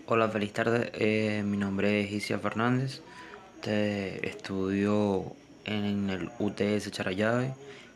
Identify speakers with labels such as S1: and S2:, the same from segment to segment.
S1: Hola, feliz tarde. Mi nombre es Isia Fernández. Estudio en el UTS Charallave,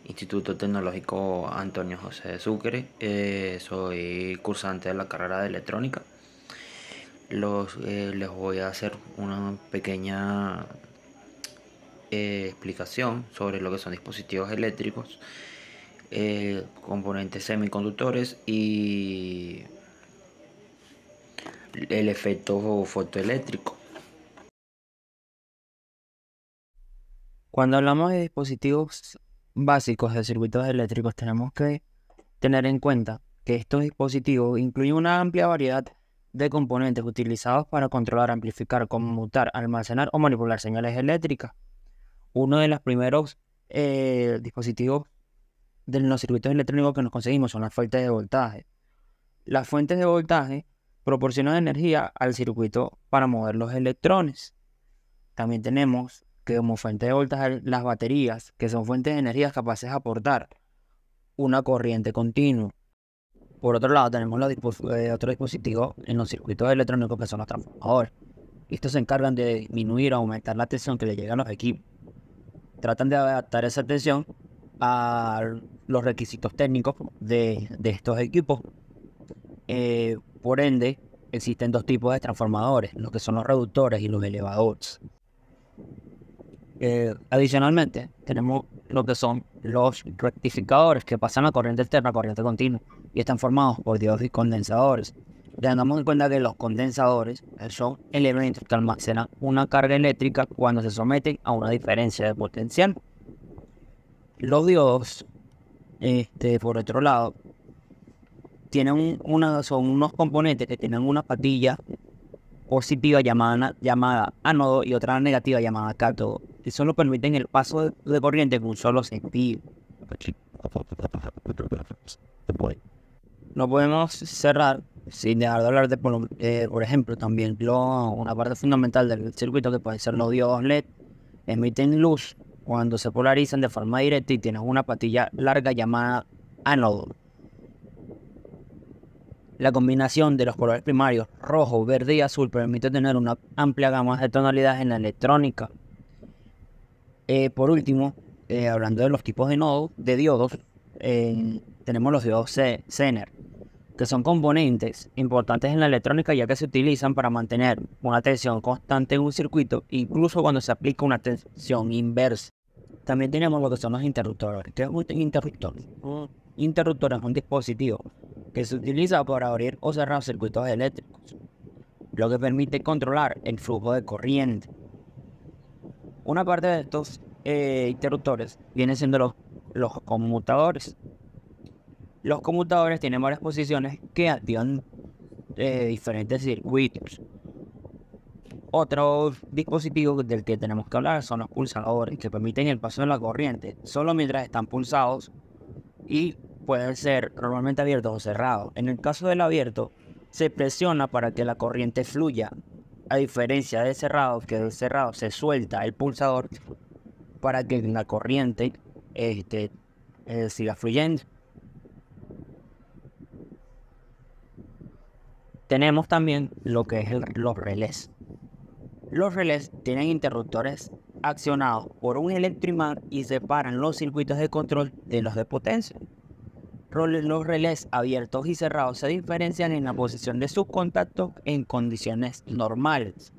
S1: Instituto Tecnológico Antonio José de Sucre. Soy cursante de la carrera de electrónica. Les voy a hacer una pequeña explicación sobre lo que son dispositivos eléctricos, componentes semiconductores y el efecto fotoeléctrico.
S2: Cuando hablamos de dispositivos básicos de circuitos eléctricos, tenemos que tener en cuenta que estos dispositivos incluyen una amplia variedad de componentes utilizados para controlar, amplificar, conmutar, almacenar o manipular señales eléctricas. Uno de los primeros dispositivos de los circuitos electrónicos que nos conseguimos son las fuentes de voltaje. Las fuentes de voltaje proporcionan energía al circuito para mover los electrones. También tenemos que como fuente de voltaje las baterías, que son fuentes de energía capaces de aportar una corriente continua. Por otro lado, tenemos otros dispositivos en los circuitos electrónicos que son los transformadores. Estos se encargan de disminuir o aumentar la tensión que le llega a los equipos. Tratan de adaptar esa tensión a los requisitos técnicos de estos equipos. Por ende, existen dos tipos de transformadores, los que son los reductores y los elevadores. Adicionalmente, tenemos lo que son los rectificadores que pasan la corriente externa a corriente continua y están formados por diodos y condensadores. Tengamos en cuenta que los condensadores son elementos que almacenan una carga eléctrica cuando se someten a una diferencia de potencial. Los diodos, por otro lado, son unos componentes que tienen una patilla positiva llamada ánodo y otra negativa llamada cátodo. Y solo permiten el paso de corriente con un solo sentido. No podemos cerrar sin dejar de hablar por ejemplo, también una parte fundamental del circuito que pueden ser los diodos LED. Emiten luz cuando se polarizan de forma directa y tienen una patilla larga llamada ánodo. La combinación de los colores primarios rojo, verde y azul permite tener una amplia gama de tonalidades en la electrónica. Por último, hablando de los tipos de diodos, tenemos los diodos Zener, que son componentes importantes en la electrónica ya que se utilizan para mantener una tensión constante en un circuito, incluso cuando se aplica una tensión inversa. También tenemos lo que son los interruptores. ¿Qué es un interruptor? Un interruptor es un dispositivo que se utiliza para abrir o cerrar circuitos eléctricos, lo que permite controlar el flujo de corriente. Una parte de estos interruptores vienen siendo los conmutadores. Los conmutadores tienen varias posiciones que activan diferentes circuitos. Otro dispositivo del que tenemos que hablar son los pulsadores, que permiten el paso de la corriente solo mientras están pulsados y pueden ser normalmente abiertos o cerrados. En el caso del abierto, se presiona para que la corriente fluya, a diferencia del cerrado, que del cerrado se suelta el pulsador para que la corriente siga fluyendo. Tenemos también lo que es los relés. Los relés tienen interruptores accionados por un electroimán y separan los circuitos de control de los de potencia. Los relés abiertos y cerrados se diferencian en la posición de sus contactos en condiciones normales.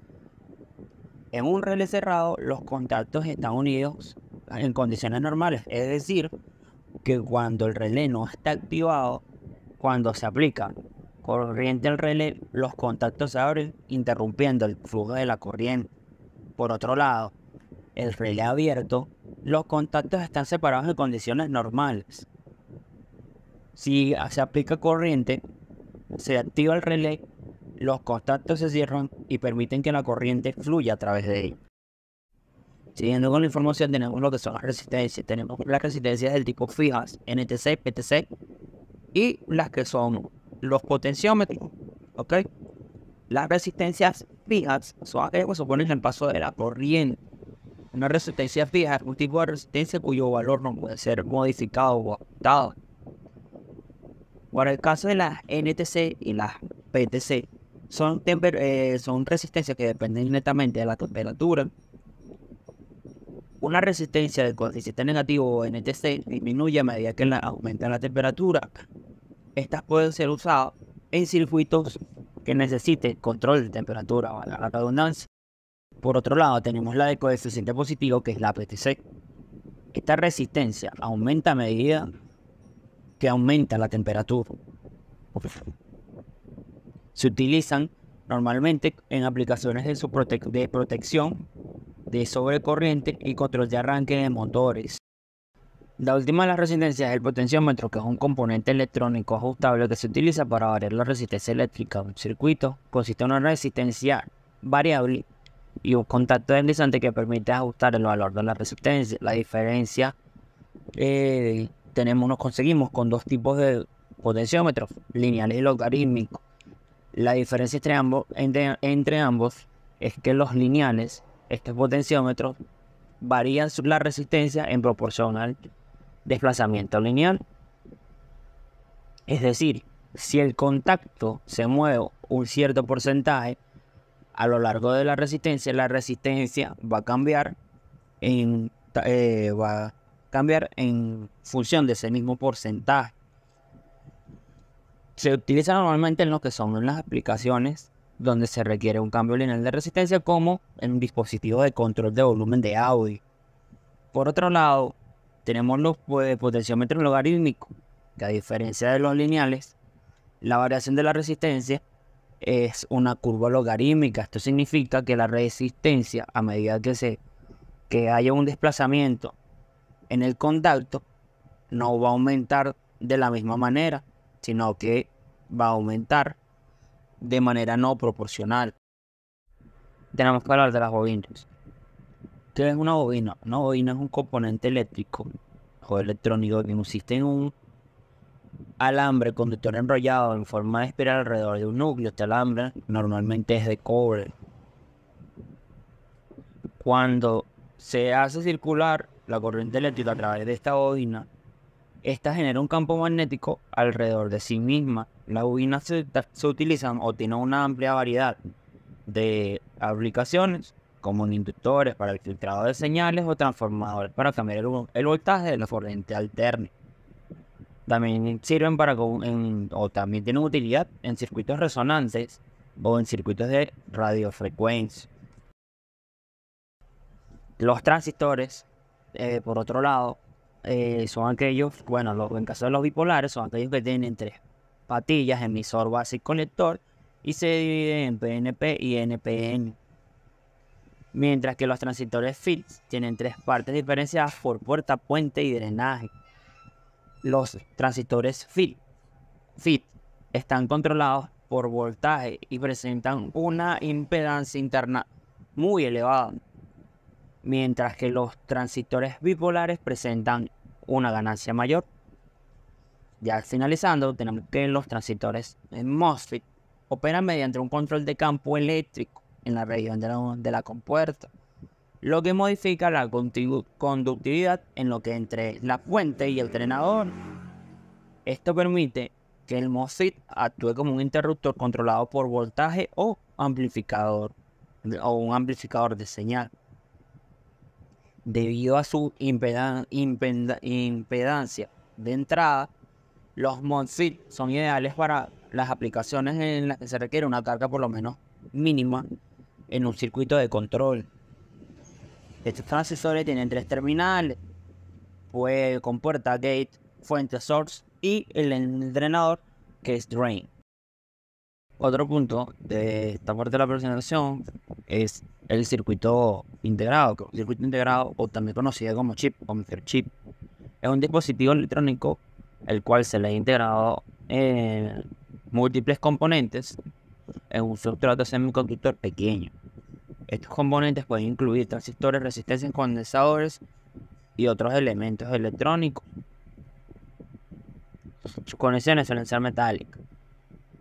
S2: En un relé cerrado, los contactos están unidos en condiciones normales, es decir, que cuando el relé no está activado, cuando se aplica corriente al relé, los contactos se abren, interrumpiendo el flujo de la corriente. Por otro lado, el relé abierto, los contactos están separados en condiciones normales. Si se aplica corriente, se activa el relé, los contactos se cierran y permiten que la corriente fluya a través de él. Siguiendo con la información, tenemos lo que son las resistencias. Tenemos las resistencias del tipo fijas, NTC, PTC, y las que son los potenciómetros, ¿ok? Las resistencias fijas son aquellas que suponen el paso de la corriente. Una resistencia fija es un tipo de resistencia cuyo valor no puede ser modificado o adaptado. Para el caso de las NTC y las PTC, son resistencias que dependen netamente de la temperatura. Una resistencia del coeficiente negativo NTC disminuye a medida que aumenta la temperatura. Estas pueden ser usadas en circuitos que necesiten control de temperatura, valga la redundancia. Por otro lado, tenemos la de coeficiente positivo, que es la PTC. Esta resistencia aumenta a medida que aumenta la temperatura. Se utilizan normalmente en aplicaciones de protección de sobrecorriente y control de arranque de motores. La última de las resistencias es el potenciómetro, que es un componente electrónico ajustable que se utiliza para variar la resistencia eléctrica de un circuito. Consiste en una resistencia variable y un contacto deslizante que permite ajustar el valor de la resistencia. La diferencia nos conseguimos con dos tipos de potenciómetros, lineales y logarítmicos. La diferencia entre ambos es que los lineales, estos potenciómetros, varían la resistencia en proporción al desplazamiento lineal. Es decir, si el contacto se mueve un cierto porcentaje a lo largo de la resistencia va a cambiar en función de ese mismo porcentaje. Se utiliza normalmente en lo que son las aplicaciones donde se requiere un cambio lineal de resistencia, como en dispositivos de control de volumen de audio. Por otro lado, tenemos los potenciómetros logarítmicos, que a diferencia de los lineales, la variación de la resistencia es una curva logarítmica. Esto significa que la resistencia, a medida que haya un desplazamiento en el contacto, no va a aumentar de la misma manera, sino que va a aumentar de manera no proporcional. Tenemos que hablar de las bobinas. ¿Qué es una bobina? Una bobina es un componente eléctrico o electrónico que consiste en un alambre conductor enrollado en forma de espiral alrededor de un núcleo. Este alambre normalmente es de cobre. Cuando se hace circular la corriente eléctrica a través de esta bobina, esta genera un campo magnético alrededor de sí misma. Las bobinas se utilizan o tienen una amplia variedad de aplicaciones, como inductores para el filtrado de señales o transformadores para cambiar el voltaje de la corriente alterna. También sirven o también tienen utilidad en circuitos resonantes o en circuitos de radiofrecuencia. Los transistores, por otro lado, son aquellos, en caso de los bipolares, son aquellos que tienen tres patillas, emisor, base y colector, y se dividen en PNP y NPN. Mientras que los transistores FIT tienen tres partes diferenciadas por puerta, puente y drenaje. Los transistores FIT están controlados por voltaje y presentan una impedancia interna muy elevada, mientras que los transistores bipolares presentan una ganancia mayor. Ya finalizando, tenemos que los transistores MOSFET operan mediante un control de campo eléctrico en la región de la compuerta, lo que modifica la conductividad en lo que entre la fuente y el drenador. Esto permite que el MOSFET actúe como un interruptor controlado por voltaje o un amplificador de señal. Debido a su impedancia de entrada, los MOSFET son ideales para las aplicaciones en las que se requiere una carga por lo menos mínima en un circuito de control. Estos transistores tienen tres terminales, con puerta gate, fuente source y el drenador, que es drain. Otro punto de esta parte de la presentación es el circuito integrado. El circuito integrado, o también conocido como chip, o microchip, es un dispositivo electrónico el cual se le ha integrado múltiples componentes en un sustrato semiconductor pequeño. Estos componentes pueden incluir transistores, resistencias, condensadores y otros elementos electrónicos. Sus conexiones suelen ser metálicas.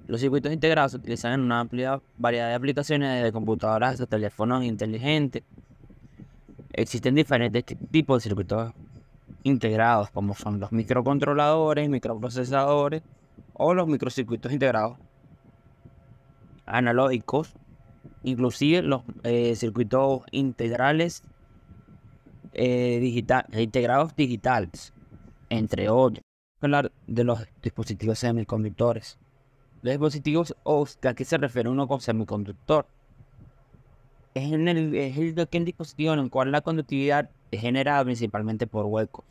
S2: Los circuitos integrados se utilizan en una amplia variedad de aplicaciones, desde computadoras hasta teléfonos inteligentes. Existen diferentes tipos de circuitos integrados, como son los microcontroladores, microprocesadores o los microcircuitos integrados. analógicos, inclusive los circuitos integrales integrados digitales, entre otros. Hablar de los dispositivos semiconductores. Los dispositivos, ¿a qué se refiere uno con semiconductor? Es aquel dispositivo en el cual la conductividad es generada principalmente por huecos,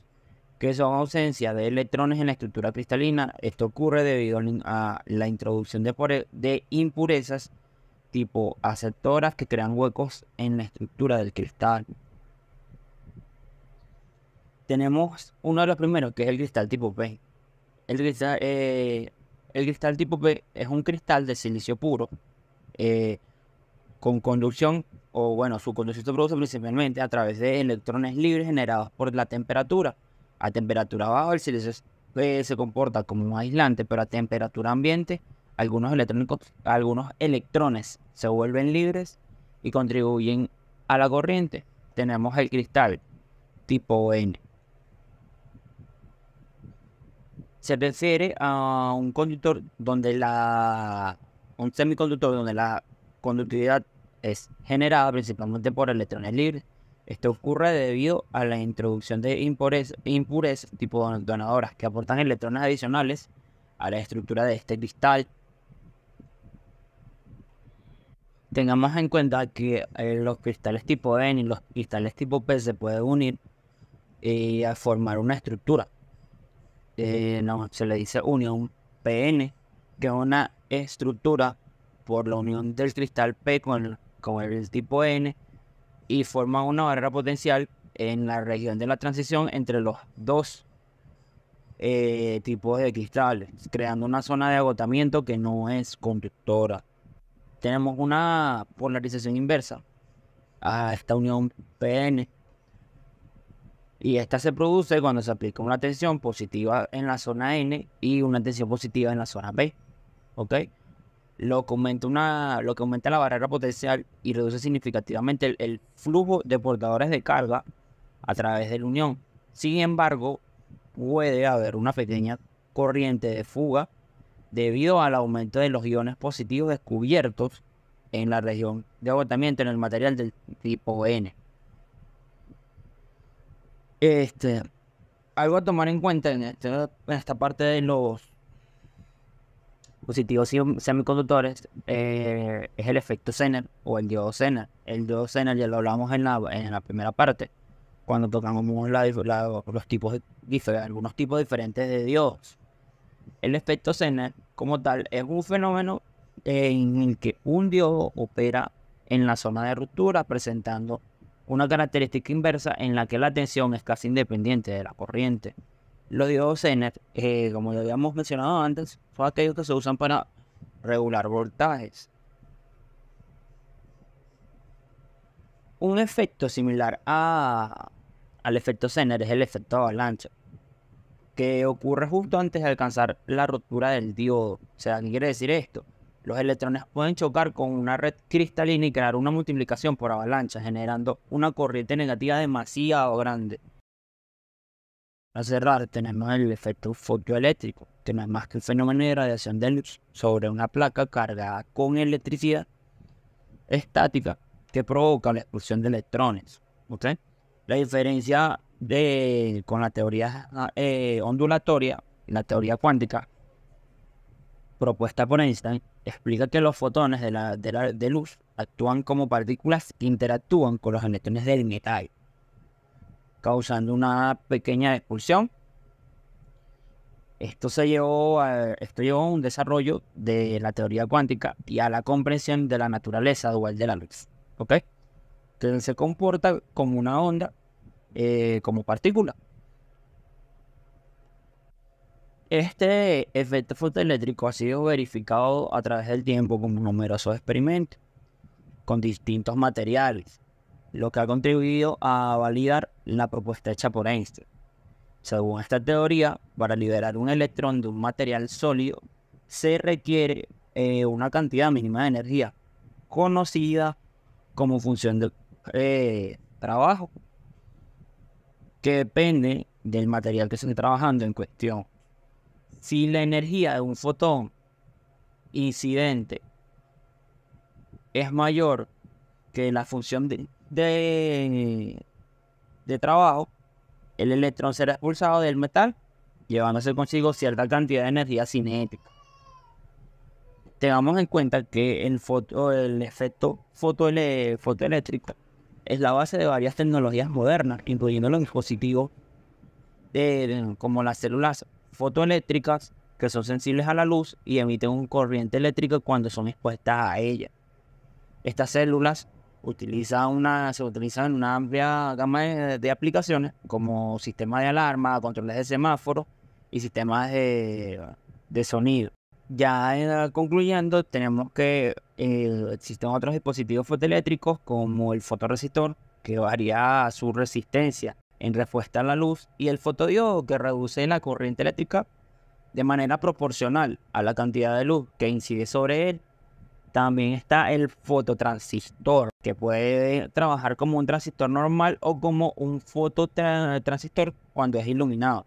S2: que son ausencia de electrones en la estructura cristalina. Esto ocurre debido a la introducción de impurezas tipo aceptoras que crean huecos en la estructura del cristal. Tenemos uno de los primeros, que es el cristal tipo P. El cristal tipo P es un cristal de silicio puro con conducción, o bueno, su conducción se produce principalmente a través de electrones libres generados por la temperatura. A temperatura baja el silicio se comporta como un aislante, pero a temperatura ambiente algunos electrones se vuelven libres y contribuyen a la corriente. Tenemos el cristal tipo N. Se refiere a un semiconductor donde la conductividad es generada principalmente por electrones libres. Esto ocurre debido a la introducción de impurezas tipo donadoras que aportan electrones adicionales a la estructura de este cristal. Tengamos en cuenta que los cristales tipo N y los cristales tipo P se pueden unir a formar una estructura. Se le dice unión PN, que es una estructura por la unión del cristal P con el tipo N, y forma una barrera potencial en la región de la transición entre los dos tipos de cristales, creando una zona de agotamiento que no es conductora. Tenemos una polarización inversa a esta unión PN, y esta se produce cuando se aplica una tensión positiva en la zona N y una tensión positiva en la zona P. ¿Ok? Lo que aumenta la barrera potencial y reduce significativamente el flujo de portadores de carga a través de la unión. Sin embargo, puede haber una pequeña corriente de fuga debido al aumento de los iones positivos descubiertos en la región de agotamiento en el material del tipo N. Algo a tomar en cuenta en esta parte de los dispositivos semiconductores es el efecto Zener o el diodo Zener. El diodo Zener ya lo hablamos en la primera parte, cuando tocamos algunos tipos diferentes de diodos. El efecto Zener, como tal, es un fenómeno en el que un diodo opera en la zona de ruptura, presentando una característica inversa en la que la tensión es casi independiente de la corriente. Los diodos Zener, como ya habíamos mencionado antes, son aquellos que se usan para regular voltajes. Un efecto similar al efecto Zener es el efecto avalancha, que ocurre justo antes de alcanzar la ruptura del diodo. O sea, ¿qué quiere decir esto? Los electrones pueden chocar con una red cristalina y crear una multiplicación por avalancha, generando una corriente negativa demasiado grande. Para cerrar, tenemos el efecto fotoeléctrico, que no es más que el fenómeno de radiación de luz sobre una placa cargada con electricidad estática que provoca la expulsión de electrones. ¿Okay? La diferencia con la teoría ondulatoria y la teoría cuántica propuesta por Einstein explica que los fotones de luz actúan como partículas que interactúan con los electrones del metal, causando una pequeña expulsión. Esto llevó a un desarrollo de la teoría cuántica y a la comprensión de la naturaleza dual de la luz. ¿Ok? Que se comporta como una onda, como partícula. Este efecto fotoeléctrico ha sido verificado a través del tiempo con numerosos experimentos con distintos materiales, lo que ha contribuido a validar la propuesta hecha por Einstein. Según esta teoría, para liberar un electrón de un material sólido se requiere una cantidad mínima de energía, conocida como función de trabajo, que depende del material que se esté trabajando en cuestión. Si la energía de un fotón incidente es mayor que la función de trabajo, el electrón será expulsado del metal, llevándose consigo cierta cantidad de energía cinética. Tengamos en cuenta que el efecto fotoeléctrico es la base de varias tecnologías modernas, incluyendo los dispositivos como las células fotoeléctricas, que son sensibles a la luz y emiten un corriente eléctrica cuando son expuestas a ella. Estas células se utilizan en una amplia gama de aplicaciones, como sistemas de alarma, controles de semáforos y sistemas de sonido. Ya concluyendo, tenemos que existen otros dispositivos fotoeléctricos como el fotorresistor, que varía su resistencia en respuesta a la luz, y el fotodiodo, que reduce la corriente eléctrica de manera proporcional a la cantidad de luz que incide sobre él. También está el fototransistor, que puede trabajar como un transistor normal o como un fototransistor cuando es iluminado.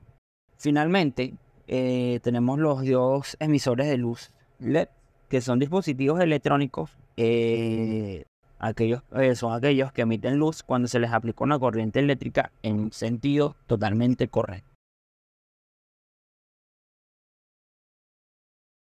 S2: Finalmente, tenemos los diodos emisores de luz LED, que son dispositivos electrónicos, son aquellos que emiten luz cuando se les aplica una corriente eléctrica en un sentido totalmente correcto.